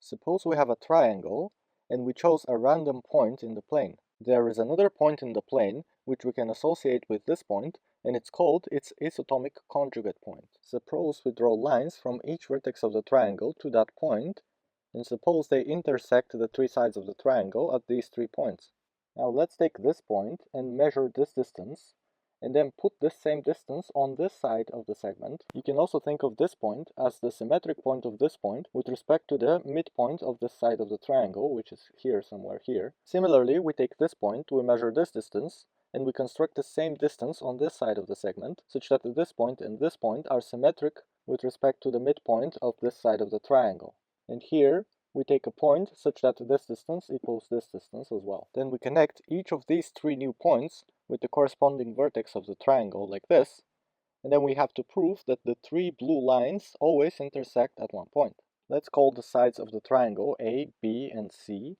Suppose we have a triangle and we chose a random point in the plane. There is another point in the plane which we can associate with this point, and it's called its isotomic conjugate point. Suppose we draw lines from each vertex of the triangle to that point, and suppose they intersect the three sides of the triangle at these 3 points. Now let's take this point and measure this distance, and then put this same distance on this side of the segment. You can also think of this point as the symmetric point of this point with respect to the midpoint of this side of the triangle, which is here, somewhere here. Similarly, we take this point, we measure this distance, and we construct the same distance on this side of the segment, such that this point and this point are symmetric with respect to the midpoint of this side of the triangle. And here, we take a point such that this distance equals this distance as well. Then we connect each of these 3 new points with the corresponding vertex of the triangle like this, and then we have to prove that the 3 blue lines always intersect at one point. Let's call the sides of the triangle A, B, and C.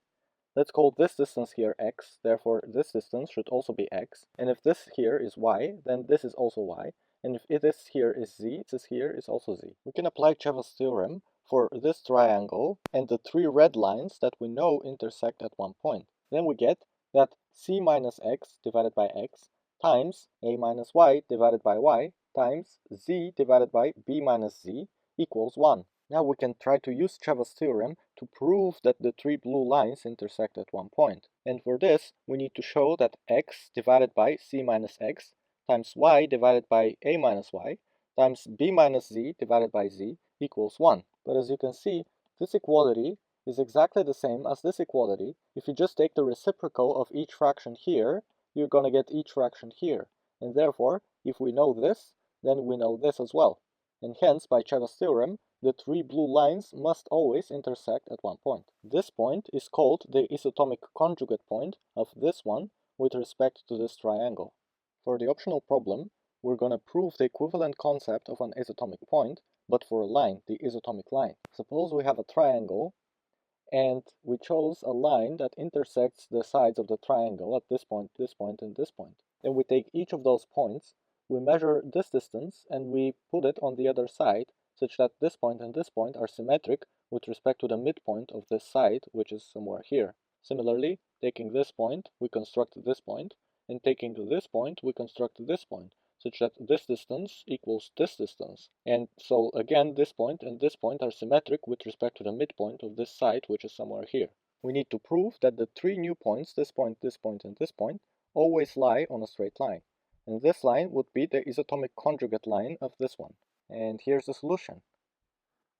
Let's call this distance here x, therefore this distance should also be x, and if this here is y, then this is also y, and if this here is z, this here is also z. We can apply Chevre's theorem for this triangle and the 3 red lines that we know intersect at one point. Then we get that c minus x divided by x times a minus y divided by y times z divided by b minus z equals 1. Now we can try to use Chevre's theorem to prove that the 3 blue lines intersect at one point. And for this, we need to show that x divided by c minus x times y divided by a minus y times b minus z divided by z equals 1. But as you can see, this equality is exactly the same as this equality. If you just take the reciprocal of each fraction here, you're going to get each fraction here. And therefore, if we know this, then we know this as well. And hence, by Chevre's theorem, the 3 blue lines must always intersect at one point. This point is called the isotomic conjugate point of this one with respect to this triangle. For the optional problem, we're going to prove the equivalent concept of an isotomic point, but for a line, the isotomic line. Suppose we have a triangle, and we chose a line that intersects the sides of the triangle at this point, and this point. Then we take each of those points, we measure this distance, and we put it on the other side, such that this point and this point are symmetric with respect to the midpoint of this side, which is somewhere here. Similarly, taking this point, we construct this point, and taking this point, we construct this point, such that this distance equals this distance. And so again, this point and this point are symmetric with respect to the midpoint of this side, which is somewhere here. We need to prove that the 3 new points, this point, and this point, always lie on a straight line. And this line would be the isotomic conjugate line of this one. And here's the solution.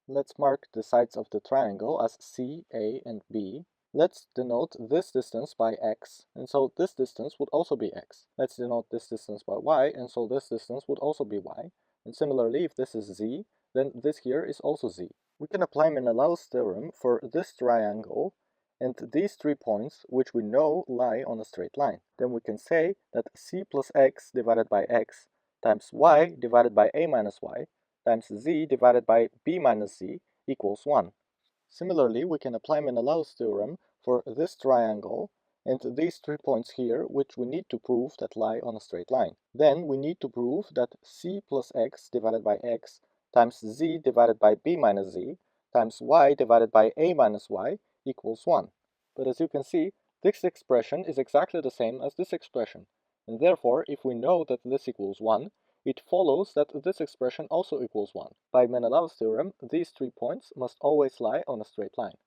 Let's mark the sides of the triangle as C, A, and B. Let's denote this distance by x, and so this distance would also be x. Let's denote this distance by y, and so this distance would also be y. And similarly, if this is z, then this here is also z. We can apply Menelaus' theorem for this triangle and these 3 points, which we know lie on a straight line. Then we can say that c plus x divided by x times y divided by a minus y times z divided by b minus z equals 1. Similarly, we can apply Menelaus' theorem for this triangle and these 3 points here, which we need to prove that lie on a straight line. Then we need to prove that c plus x divided by x times z divided by b minus z times y divided by a minus y equals 1. But as you can see, this expression is exactly the same as this expression, and therefore, if we know that this equals 1, it follows that this expression also equals 1. By Menelaus' theorem, these 3 points must always lie on a straight line.